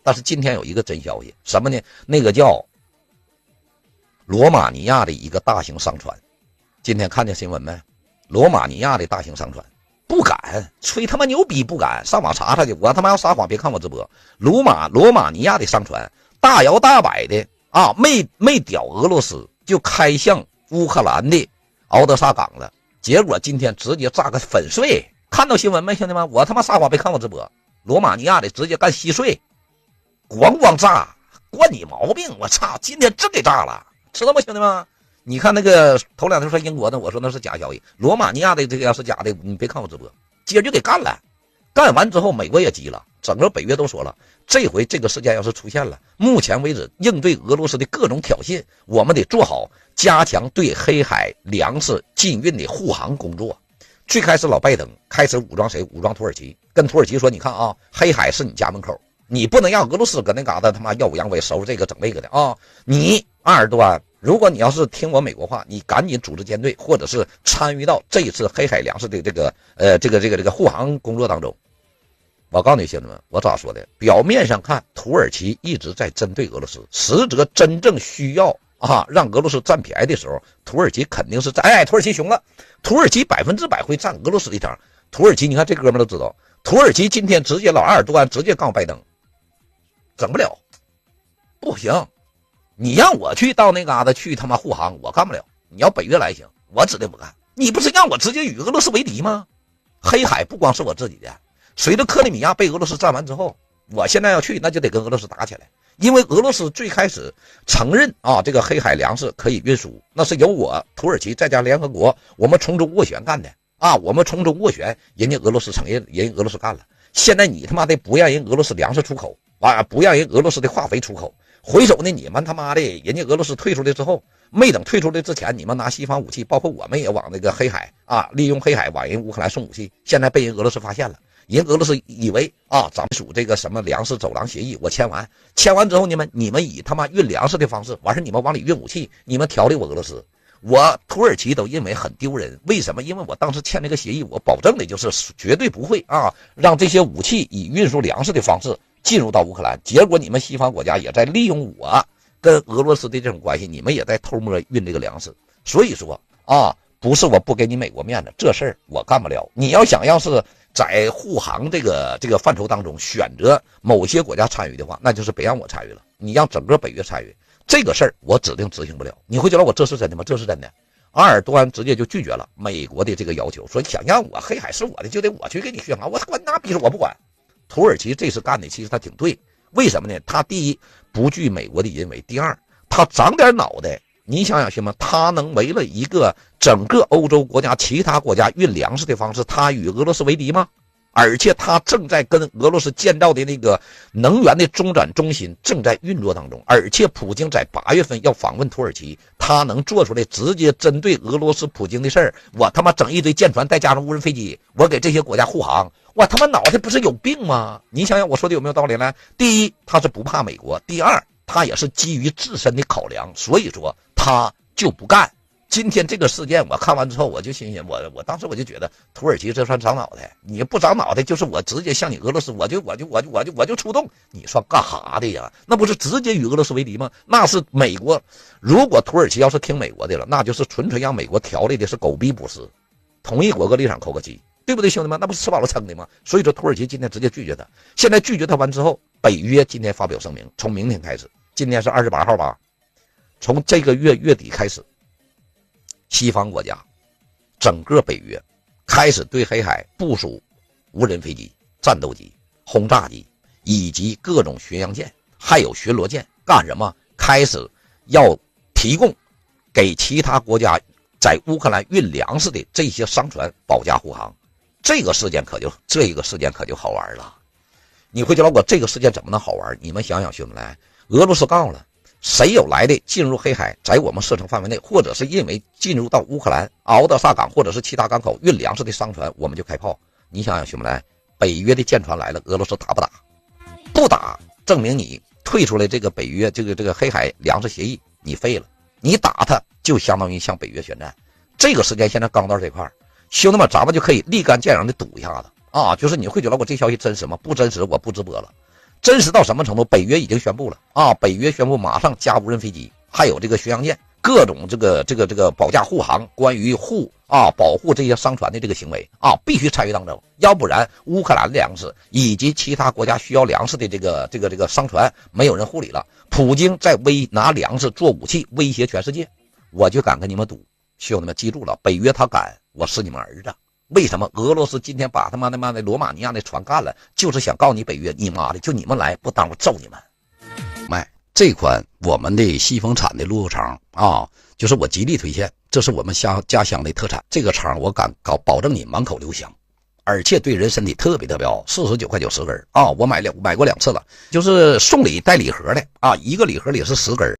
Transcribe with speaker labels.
Speaker 1: 但是今天有一个真消息，什么呢？那个叫罗马尼亚的一个大型商船，今天看见新闻没？罗马尼亚的大型商船不敢吹他妈牛逼，不敢上网查查去。我他妈要撒谎，别看我直播。罗马尼亚的商船大摇大摆的啊，没屌俄罗斯就开向乌克兰的敖德萨港了。结果今天直接炸个粉碎，看到新闻没，兄弟们？我他妈撒谎，别看我直播。罗马尼亚的直接干稀碎，咣咣炸，惯你毛病！我操，今天真给炸了，知道吗，兄弟们？你看那个头两天说英国的，我说那是假消息。罗马尼亚的这个要是假的，你别看我直播，接着就给干了。干完之后，美国也急了，整个北约都说了，这回这个事件要是出现了，目前为止应对俄罗斯的各种挑衅，我们得做好加强对黑海粮食禁运的护航工作。最开始老拜登开始武装谁？武装土耳其，跟土耳其说，你看啊，黑海是你家门口，你不能让俄罗斯搁那嘎达他妈耀武扬威，收拾这个整那个的啊！你阿尔多安，如果你要是听我美国话，你赶紧组织舰队，或者是参与到这一次黑海粮食的这个护航工作当中。我告诉你兄弟们，我咋说的？表面上看，土耳其一直在针对俄罗斯，实则真正需要让俄罗斯占便宜的时候，土耳其肯定是在。土耳其熊了，土耳其100%会占俄罗斯的场。土耳其，你看这哥们都知道，土耳其今天直接老阿尔多安直接告诉拜登，整不了，不行。你让我去到那嘎达去他妈护航，我干不了。你要北约来行，我指定不干。你不是让我直接与俄罗斯为敌吗？黑海不光是我自己的，随着克里米亚被俄罗斯占完之后，我现在要去，那就得跟俄罗斯打起来。因为俄罗斯最开始承认这个黑海粮食可以运输，那是由我土耳其再加联合国，我们从中斡旋干的我们从中斡旋，人家俄罗斯承认，人家俄罗斯干了。现在你他妈的不让人俄罗斯粮食出口不让人俄罗斯的化肥出口，回首呢你们他妈的人家俄罗斯退出来之后，没等退出来之前，你们拿西方武器，包括我们也往那个黑海利用黑海往人乌克兰送武器，现在被人俄罗斯发现了。人俄罗斯以为咱们属这个什么粮食走廊协议，我签完之后，你们以他妈运粮食的方式，完事你们往里运武器，你们调理我俄罗斯，我土耳其都认为很丢人。为什么？因为我当时签这个协议，我保证的就是绝对不会让这些武器以运输粮食的方式进入到乌克兰。结果你们西方国家也在利用我跟俄罗斯的这种关系，你们也在偷摸运这个粮食。所以说不是我不给你美国面子，这事儿我干不了。你要是在护航这个范畴当中选择某些国家参与的话，那就是别让我参与了，你让整个北约参与这个事儿，我指定执行不了。你会觉得我这是真的吗？这是真的。阿尔多安直接就拒绝了美国的这个要求，说想让我黑海是我的，就得我去给你续航，我那逼着我不管。土耳其这次干的其实他挺对，为什么呢？他第一不惧美国的淫威，第二他长点脑袋。你想想行吗？他能为了一个整个欧洲国家其他国家运粮食的方式，他与俄罗斯为敌吗？而且他正在跟俄罗斯建造的那个能源的中转中心正在运作当中，而且普京在8月份要访问土耳其，他能做出来直接针对俄罗斯普京的事儿，我他妈整一堆舰船再加上无人飞机，我给这些国家护航，我他妈脑袋不是有病吗？你想想我说的有没有道理呢？第一，他是不怕美国；第二，他也是基于自身的考量，所以说他就不干。今天这个事件我看完之后，我就心想，我当时我就觉得土耳其这算长脑袋，你不长脑袋，就是我直接向你俄罗斯，我就出动，你算干哈的呀？那不是直接与俄罗斯为敌吗？那是美国，如果土耳其要是听美国的了，那就是纯纯让美国调理的是狗逼不是，同意国个立场扣个鸡，对不对，兄弟们？那不是吃饱了撑的吗？所以说土耳其今天直接拒绝他，现在拒绝他完之后，北约今天发表声明，从明天开始，今天是28号吧，从这个月底开始，西方国家整个北约开始对黑海部署无人飞机、战斗机、轰炸机以及各种巡洋舰还有巡逻舰，干什么？开始要提供给其他国家在乌克兰运粮食的这些商船保驾护航。这个事件可就好玩了。你会觉得我这个事件怎么能好玩？你们想想兄弟来，俄罗斯告了，谁有来的进入黑海，在我们射程范围内，或者是因为进入到乌克兰敖德萨港或者是其他港口运粮食的商船，我们就开炮。你想想兄弟来，北约的舰船来了，俄罗斯打不打？不打，证明你退出来这个北约这个黑海粮食协议，你废了。你打他就相当于向北约宣战。这个时间现在刚到这块，兄弟们咱们就可以立竿见影的赌一下子就是你会觉得我这消息真实吗？不真实我不直播了。真实到什么程度？北约已经宣布了啊，北约宣布马上加无人飞机，还有这个巡洋舰，各种这个保驾护航，关于保护这些商船的这个行为啊，必须参与当中，要不然乌克兰的粮食以及其他国家需要粮食的这个商船没有人护理了。普京在拿粮食做武器威胁全世界，我就敢跟你们赌，兄弟们记住了，北约他敢，我是你们儿子。为什么俄罗斯今天把他妈的罗马尼亚的船干了，就是想告诉你北约，你妈的就你们来，不耽误揍你们。买这款我们的西风产的鹿肉肠啊，就是我极力推荐，这是我们家乡的特产。这个肠我敢保证你满口留香，而且对人身体特别好，49块9 10根啊，我买过2次了，就是送礼带礼盒的啊，一个礼盒里是10根。